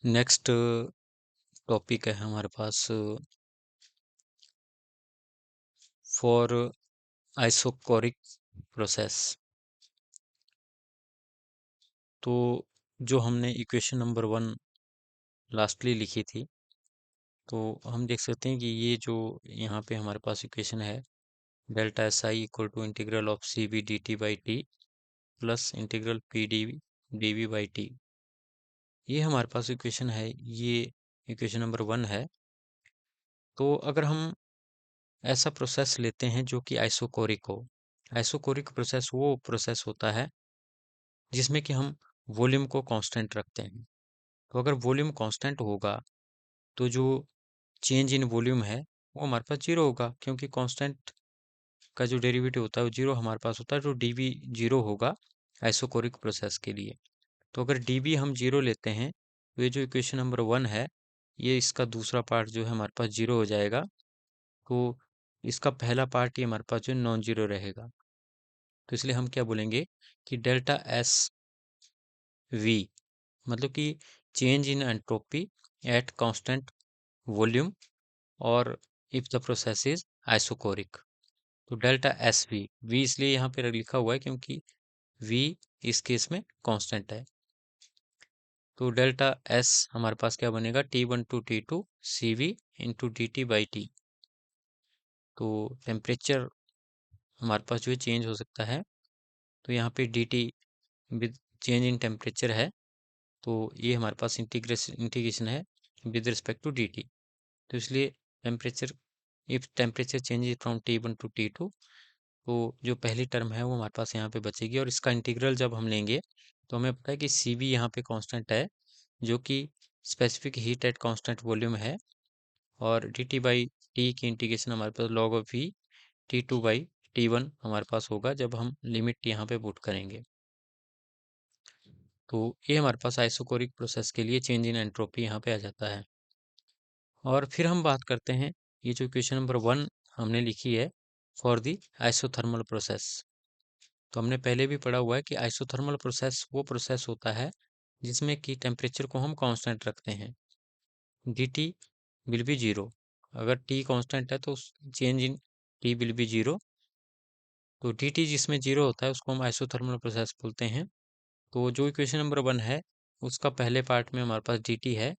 Next topic है हमारे पास for isochoric process. तो जो हमने इक्वेशन नंबर 1 लास्टली लिखी थी, तो हम देख सकते हैं कि ये जो यहाँ पे हमारे पास इक्वेशन है, delta S I equal to integral of C B D T by T plus integral P D D V by T, ये हमारे पास इक्वेशन है। ये इक्वेशन नंबर 1 है। तो अगर हम ऐसा प्रोसेस लेते हैं जो कि आइसोकोरिक हो, आइसोकोरिक प्रोसेस वो प्रोसेस होता है जिसमें कि हम वॉल्यूम को कांस्टेंट रखते हैं। तो अगर वॉल्यूम कांस्टेंट होगा तो जो चेंज इन वॉल्यूम है वो हमारे पास जीरो होगा, क्योंकि कांस्टेंट का जो डेरिवेटिव होता है वो जीरो हमारे पास होता है। तो डी वी जीरो होगा आइसोकोरिक प्रोसेस के लिए। तो अगर डी वी हम जीरो लेते हैं तो ये जो इक्वेशन नंबर 1 है, ये इसका दूसरा पार्ट जो है हमारे पास जीरो हो जाएगा। तो इसका पहला पार्ट ये हमारे पास जो नॉन जीरो रहेगा। तो इसलिए हम क्या बोलेंगे कि डेल्टा एस वी मतलब कि change in entropy at constant volume और if the process is isochoric. तो डेल्टा एस वी, वी इसलिए यहाँ पे लिखा हुआ है क्योंकि वी इस केस में कांस्टेंट है। तो डेल्टा एस हमारे पास क्या बनेगा, T1 to T2 C V into D T by T. तो टेम्परेचर हमारे पास जो है चेंज हो सकता है, तो यहाँ पे D T with change in temperature है, तो ये हमारे पास इंटीग्रेशन है with respect to D T. तो इसलिए temperature, if temperature changes from T1 to T2, तो जो पहली टर्म है वो हमारे पास यहाँ पे बचेगी। और इसका इंटीग्रल जब हम लेंगे तो हमें पता है कि सी बी यहाँ पे कांस्टेंट है, जो कि specific heat at constant volume है। और डी टी बाई टी की इंटीग्रेशन हमारे पास log of V T2 by T1 हमारे पास होगा जब हम लिमिट यहाँ पे पुट करेंगे। तो ये हमारे पास आइसोकोरिक प्रोसेस के लिए चेंज इन एंट्रोपी यहाँ पे आ जाता है। और फिर हम बात करते हैं, ये जो इक्वेशन नंबर 1 हमने लिखी है फॉर दी आइसोथर्मल प्रोसेस। तो हमने पहले भी पढ़ा हुआ है कि आइसोथर्मल प्रोसेस वो प्रोसेस होता है जिसमें कि टेम्परेचर को हम कांस्टेंट रखते हैं। D T will be zero. अगर टी कांस्टेंट है तो change in T will be zero. तो डी टी जिसमें जीरो होता है उसको हम आइसोथर्मल प्रोसेस बोलते हैं। तो जो इक्वेशन नंबर 1 है उसका पहले पार्ट में हमारे पास डी टी है,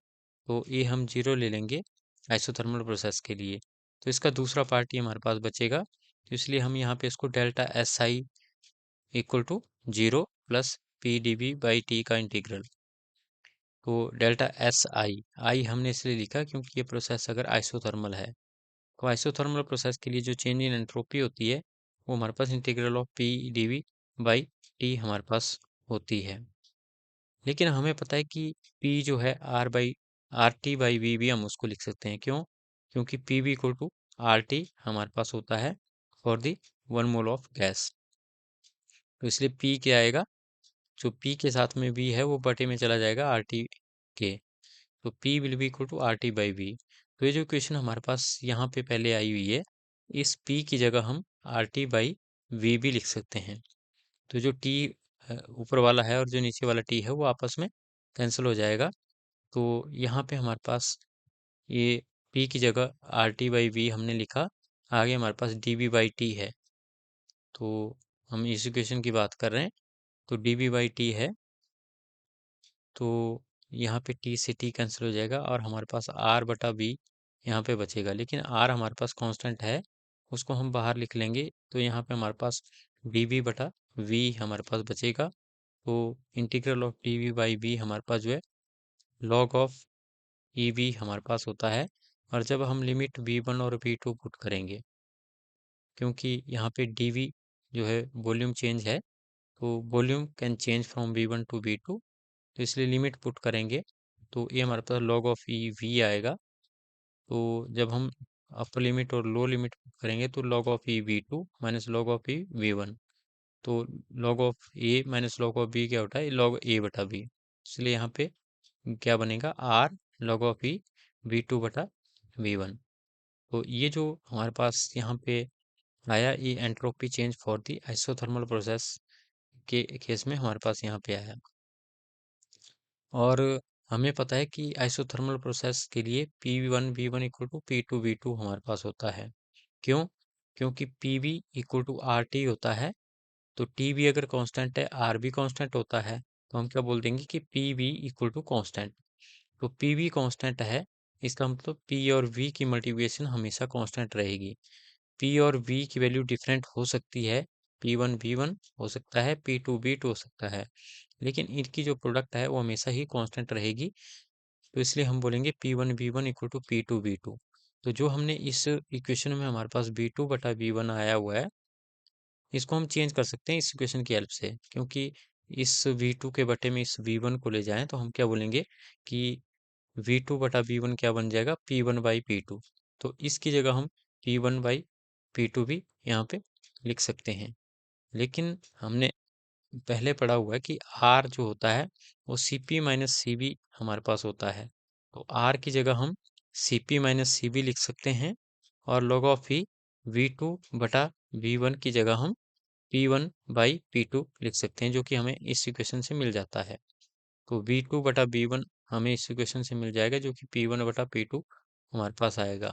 तो ये हम जीरो ले लेंगे आइसोथर्मल प्रोसेस के लिए। तो इसका दूसरा पार्ट ही हमारे पास बचेगा, तो इसलिए हम यहाँ पे इसको delta S I equal to zero plus P D B by T का इंटीग्रल। तो डेल्टा एस आई, आई हमने इसलिए लिखा क्योंकि ये प्रोसेस अगर आइसोथर्मल है, तो आइसोथर्मल प्रोसेस के लिए जो चेंज इन एंट्रोपी होती है वो हमारे पास integral of P d V by T हमारे पास होती है। लेकिन हमें पता है कि P जो है आर टी बाई वी भी हम उसको लिख सकते हैं। क्यों? क्योंकि P V equal to R T हमारे पास होता है for the 1 mole of gas. तो इसलिए P क्या आएगा, जो P के साथ में V है वो बटे में चला जाएगा आर टी के। तो P will be equal to R T by V. तो ये जो इक्वेशन हमारे पास यहाँ पे पहले आई हुई है, इस P की जगह हम आर टी बाई वी भी लिख सकते हैं। तो जो T ऊपर वाला है और जो नीचे वाला T है वो आपस में कैंसिल हो जाएगा। तो यहाँ पे हमारे पास ये P की जगह आर टी बाई वी हमने लिखा, आगे हमारे पास डी वी बाई टी है। तो हम इस इक्वेशन की बात कर रहे हैं, तो डी वी बाई टी है, तो यहाँ पे T से T कैंसिल हो जाएगा और हमारे पास R बटा V यहाँ पे बचेगा। लेकिन R हमारे पास कांस्टेंट है, उसको हम बाहर लिख लेंगे, तो यहाँ पे हमारे पास डी वी बटा V हमारे पास बचेगा। तो integral of D V by V हमारे पास जो है लॉग ऑफ ई वी हमारे पास होता है। और जब हम लिमिट V1 और V2 पुट करेंगे, क्योंकि यहाँ पे डी वी जो है वॉल्यूम चेंज है, तो volume can change from V1 to V2, तो इसलिए लिमिट पुट करेंगे तो ये हमारे पास लॉग ऑफ ई वी आएगा। तो जब हम अपर लिमिट और लो लिमिट पुट करेंगे तो log of E V2 minus log of E V1। तो log of A minus log of B क्या होता है, लॉग ए बटा बी। इसलिए यहाँ पे क्या बनेगा, are log of E V2 बटा V1। तो ये जो हमारे पास यहाँ पे आया, ये entropy change for the isothermal process के केस में हमारे पास यहाँ पे आया। और हमें पता है कि आइसोथर्मल प्रोसेस के लिए P1V1 इक्वल टू P2V2 हमारे पास होता है। क्यों? क्योंकि PV इक्वल टू RT होता है, तो टी भी अगर कांस्टेंट है, आर भी कांस्टेंट होता है, तो हम क्या बोल देंगे कि P V equal to constant. तो पी वी कांस्टेंट है, इसका मतलब पी और वी की मल्टीप्लिकेशन हमेशा कांस्टेंट रहेगी। पी और वी की वैल्यू डिफरेंट हो सकती है, P1V1 हो सकता है, P2V2 हो सकता है, लेकिन इनकी जो प्रोडक्ट है वो हमेशा ही कांस्टेंट रहेगी। तो इसलिए हम बोलेंगे P1V1 इक्वल टू P2V2। तो जो हमने इस इक्वेशन में हमारे पास V2/V1 आया हुआ है, इसको हम चेंज कर सकते हैं इस इक्वेशन की हेल्प से, क्योंकि इस V2 के बटे में इस V1 को ले जाएं तो हम क्या बोलेंगे कि V2/V1 क्या बन जाएगा, P1/P2। तो इसकी जगह हम P1/P2 भी यहाँ पे लिख सकते हैं। लेकिन हमने पहले पढ़ा हुआ है कि R जो होता है वो CP माइनस CB हमारे पास होता है, तो R की जगह हम CP माइनस CB लिख सकते हैं, और log ऑफ V2/V1 की जगह हम P1/P2 लिख सकते हैं, जो कि हमें इस इक्वेशन से मिल जाता है। तो V2/V1 हमें इस इक्वेशन से मिल जाएगा, जो कि P1/P2 हमारे पास आएगा।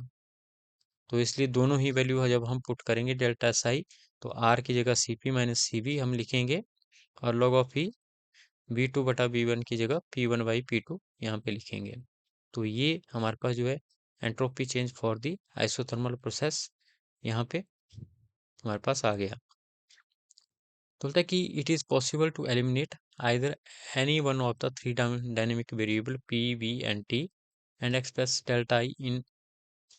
तो इसलिए दोनों ही वैल्यू जब हम पुट करेंगे डेल्टा SI, तो R की जगह CP माइनस CB हम लिखेंगे, और log ऑफ V2/V1 की जगह P1/P2 यहाँ पे लिखेंगे। तो ये हमारे पास जो है entropy change for the isothermal process यहाँ पे हमारे पास आ गया। तो बोलता है कि it is possible to eliminate either any one of the three dynamic variable P, V and T and express delta I in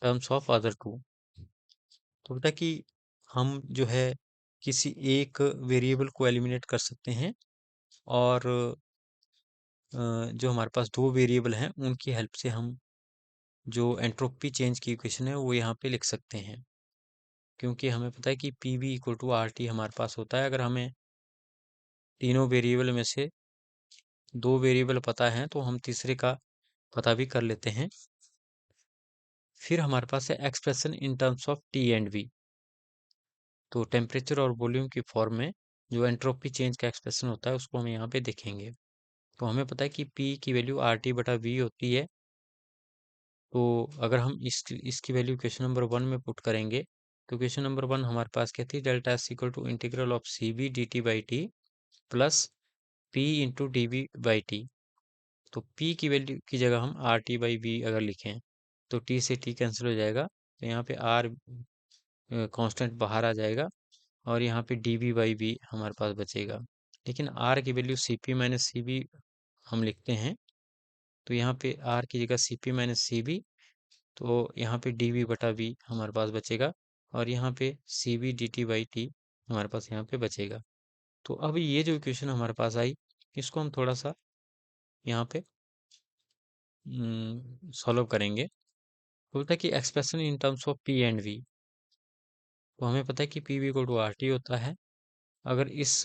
terms of other two. तो बोलता है कि हम जो है किसी एक वेरिएबल को एलिमिनेट कर सकते हैं, और जो हमारे पास दो वेरिएबल हैं उनकी हेल्प से हम जो एंट्रोपी चेंज की इक्वेशन है वो यहाँ पे लिख सकते हैं। क्योंकि हमें पता है कि P V equal to R T हमारे पास होता है। अगर हमें तीनों वेरिएबल में से दो वेरिएबल पता है तो हम तीसरे का पता भी कर लेते हैं। फिर हमारे पास है expression in terms of T and V. तो टेम्परेचर और वॉल्यूम की फॉर्म में जो एंट्रोपी चेंज का एक्सप्रेशन होता है उसको हम यहाँ पे देखेंगे। तो हमें पता है कि P की वैल्यू RT/V होती है। तो अगर हम इसकी वैल्यू क्वेश्चन नंबर 1 में पुट करेंगे, तो क्वेश्चन नंबर 1 हमारे पास क्या थी, delta S equal to integral of CB dt/T plus P into dV/T। तो P की वैल्यू की जगह हम RT/V अगर लिखें तो T से T कैंसिल हो जाएगा, तो यहाँ पे R कांस्टेंट बाहर आ जाएगा, और यहाँ पे dV/V हमारे पास बचेगा। लेकिन R की वैल्यू CP माइनस CB हम लिखते हैं, तो यहाँ पे R की जगह CP माइनस CB, तो यहाँ पे dV/V हमारे पास बचेगा, और यहाँ पे CB dt/T हमारे पास यहाँ पे बचेगा। तो अब ये जो इक्वेशन हमारे पास आई, इसको हम थोड़ा सा यहाँ पे सॉल्व करेंगे। बोलता है कि expression in terms of P and V। तो हमें पता है कि PV इक्वल टू RT होता है। अगर इस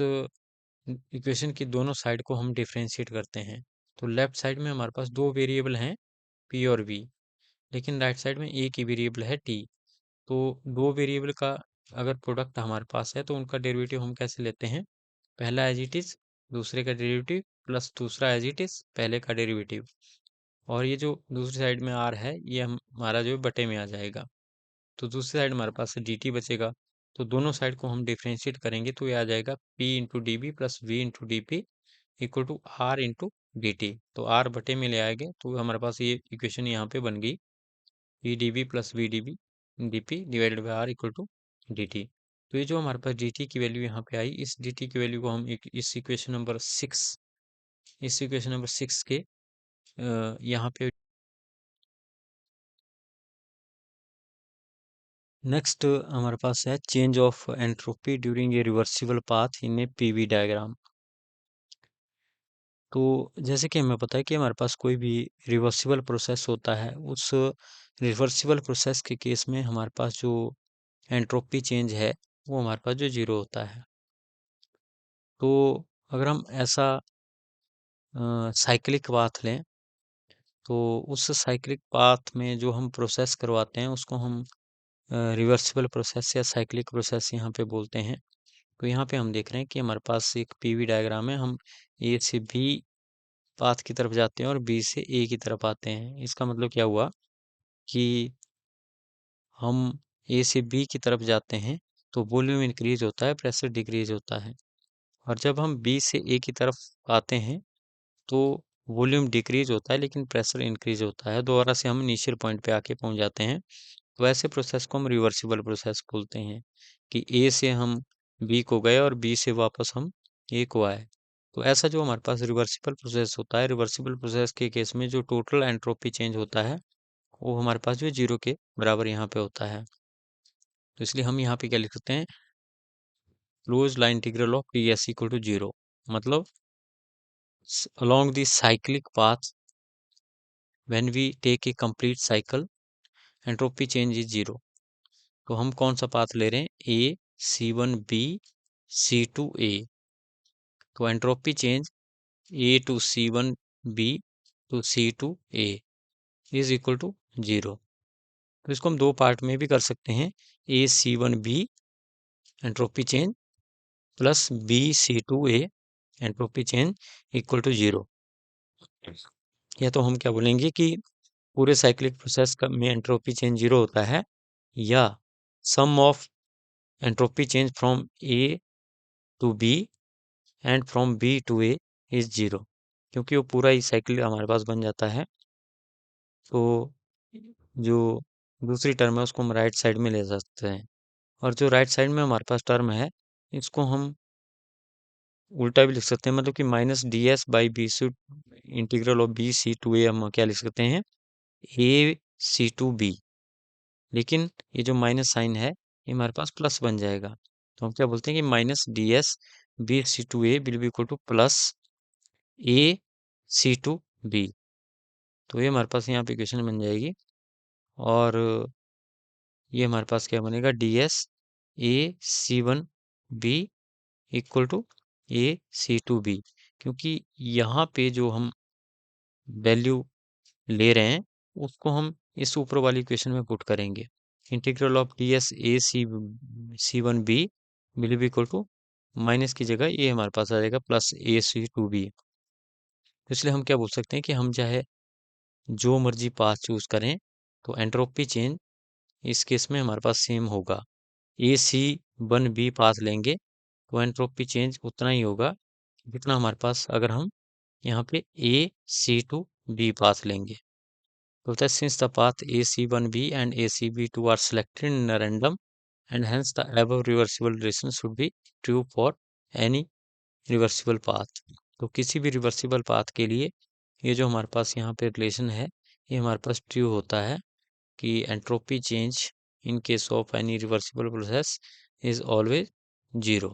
इक्वेशन की दोनों साइड को हम डिफ्रेंशिएट करते हैं, तो लेफ्ट साइड में हमारे पास दो वेरिएबल हैं P और V, लेकिन राइट साइड में एक ही वेरिएबल है T। तो दो वेरिएबल का अगर प्रोडक्ट हमारे पास है तो उनका डेरिवेटिव हम कैसे लेते हैं, पहला एज इट इज दूसरे का डेरिवेटिव प्लस दूसरा एज इट इज पहले का डेरिवेटिव, और ये जो दूसरी साइड में आर है ये हमारा जो है बटे में आ जाएगा। तो दूसरी साइड हमारे पास डी टी बचेगा। तो दोनों साइड को हम डिफ्रेंशिएट करेंगे तो ये आ जाएगा P into D B plus V into D P equal to R into D T. तो R बटे में ले आएंगे तो हमारे पास ये इक्वेशन यहाँ पे बन गई, E D B plus V D B D P divided by R equal to D T. तो ये जो हमारे पास डी टी की वैल्यू यहाँ पे आई, इस डी टी की वैल्यू को हम इस इक्वेशन नंबर 6, इस इक्वेशन नंबर 6 के यहाँ पे नेक्स्ट हमारे पास है change of entropy during a reversible path in A PV diagram. तो जैसे कि हमें पता है कि हमारे पास कोई भी रिवर्सिबल प्रोसेस होता है, उस रिवर्सिबल प्रोसेस के केस में हमारे पास जो एंट्रोपी चेंज है वो हमारे पास जो जीरो होता है। तो अगर हम ऐसा साइक्लिक पाथ लें, तो उस साइक्लिक पाथ में जो हम प्रोसेस करवाते हैं उसको हम रिवर्सिबल प्रोसेस या साइक्लिक प्रोसेस यहाँ पे बोलते हैं। तो यहाँ पे हम देख रहे हैं कि हमारे पास एक पीवी डायग्राम है, हम ए से बी पाथ की तरफ जाते हैं और B से A की तरफ आते हैं। इसका मतलब क्या हुआ कि हम A से B की तरफ जाते हैं तो वॉल्यूम इंक्रीज होता है, प्रेशर डिक्रीज होता है। और जब हम B से A की तरफ आते हैं तो वॉल्यूम डिक्रीज होता है लेकिन प्रेशर इंक्रीज होता है। दोबारा से हम इनिशियल पॉइंट पे आके पहुंच जाते हैं। तो ऐसे प्रोसेस को हम रिवर्सिबल प्रोसेस बोलते हैं कि A से हम B को गए और B से वापस हम A को आए। तो ऐसा जो हमारे पास रिवर्सिबल प्रोसेस होता है, रिवर्सिबल प्रोसेस के केस में जो टोटल एंट्रोपी चेंज होता है वो हमारे पास जो 0 के बराबर यहाँ पे होता है। तो इसलिए हम यहाँ पे क्या लिख सकते हैं, close line integral of ds equal to 0, मतलब along the cyclic path when we take a complete cycle entropy change is 0। तो हम कौन सा पाथ ले रहे हैं, A C1B C2A। तो entropy change A to C1B to C2A is equal to 0। तो इसको हम दो पार्ट में भी कर सकते हैं, A C1B entropy change plus B C2A entropy change equal to 0। या तो हम क्या बोलेंगे कि पूरे साइक्लिक प्रोसेस का में एंट्रोपी चेंज 0 होता है, या sum of entropy change from A to B and from B to A is 0, क्योंकि वो पूरा ही साइकिल हमारे पास बन जाता है। तो जो दूसरी टर्म है उसको हम राइट साइड में ले सकते हैं, और जो राइट साइड में हमारे पास टर्म है इसको हम उल्टा भी लिख सकते हैं, मतलब कि minus D S by B C integral of B C to A हम क्या लिख सकते हैं, ए सी टू बी। लेकिन ये जो माइनस साइन है ये हमारे पास प्लस बन जाएगा, तो हम क्या बोलते हैं कि minus D S B C to A will be equal to plus A C to B. तो ये हमारे पास यहाँ पे इक्वेशन बन जाएगी, और ये हमारे पास क्या बनेगा, D S A C one B equal to A C to B, क्योंकि यहाँ पे जो हम वैल्यू ले रहे हैं उसको हम इस ऊपर वाली इक्वेशन में पुट करेंगे। Integral of D S A C one B will be equal to, minus की जगह ये हमारे पास आ जाएगा plus A C to B. इसलिए हम क्या बोल सकते हैं कि हम चाहे जो मर्जी पाथ चूज करें तो एंट्रोपी चेंज इस केस में हमारे पास सेम होगा। ए सी वन बी पाथ लेंगे तो एंट्रोपी चेंज उतना ही होगा जितना हमारे पास अगर हम यहाँ पे ए सी टू बी पाथ लेंगे। So that since the path AC1B and ACB2 are selected in a random, and hence the above reversible relation should be true for any reversible path। तो किसी भी रिवर्सिबल पाथ के लिए ये जो हमारे पास यहाँ पे रिलेशन है ये हमारे पास ट्रू होता है कि entropy change in case of any reversible process is always 0।